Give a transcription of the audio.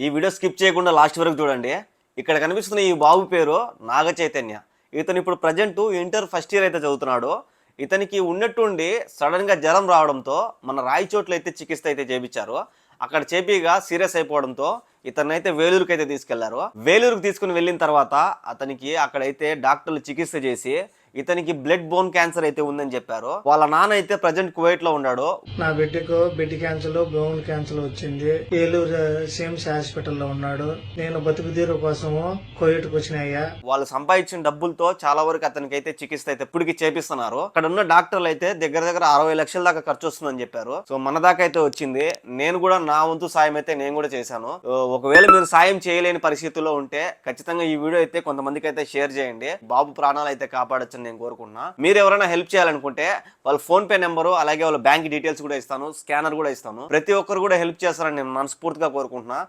ఈ video skip చేయకుండా last వరకు చూడండి. ఇక్కడ కనిపిస్తున్న ఈ బాబు పేరు నాగ చైతన్య. ఇతను ఇప్పుడు ప్రజెంట్ ఇంటర్ ఫస్ట్ ఇయర్ అయితే చదువుతున్నాడు. ఇతనికి ఉన్నట్టుండి సడన్గా జ్వరం రావడంతో మన రాయచోట్ల అయితే చికిత్స అయితే చేపించారు. అక్కడ చేపిగా సీరియస్ అయిపోవడంతో ఇతనైతే వేలూరుకి అయితే తీసుకెళ్లారు. వేలూరుకి తీసుకుని వెళ్ళిన తర్వాత అతనికి అక్కడైతే డాక్టర్లు చికిత్స చేసి ఇతనికి బ్లడ్ బోన్ క్యాన్సర్ అయితే ఉందని చెప్పారు. వాళ్ళ నాన్న అయితే ప్రజెంట్ కువైట్ లో ఉన్నాడు. నా బిడ్డకు బ్లడ్ క్యాన్సర్ బోన్ క్యాన్సర్ వచ్చింది. ఏలూరు సిమ్స్ హాస్పిటల్లో ఉన్నాడు. నేను బతుకుదీరు కోసము కువైట్కి వచ్చినాయ్యా. వాళ్ళు సంపాదించిన డబ్బులతో చాలా వరకు అతనికి అయితే చికిత్స అయితే ఇప్పటికి చేపిస్తున్నారు. అక్కడ ఉన్న డాక్టర్లు అయితే దగ్గర 60 లక్షల దాకా ఖర్చు వస్తుందని చెప్పారు. సో మన దాకా అయితే వచ్చింది. నేను కూడా నా వంతు సాయం అయితే నేను కూడా చేశాను. ఒకవేళ మీరు సాయం చేయలేని పరిస్థితుల్లో ఉంటే ఖచ్చితంగా ఈ వీడియో అయితే కొంతమందికి అయితే షేర్ చేయండి. బాబు ప్రాణాలు అయితే కాపాడొచ్చని నేను కోరుకుంటున్నా. మీరు ఎవరైనా హెల్ప్ చేయాలనుకుంటే వాళ్ళ ఫోన్ పే నెంబరు అలాగే వాళ్ళ బ్యాంక్ డీటెయిల్స్ కూడా ఇస్తాను, స్కానర్ కూడా ఇస్తాను. ప్రతి ఒక్కరు కూడా హెల్ప్ చేస్తారని నేను మనస్ఫూర్తిగా కోరుకుంటున్నా.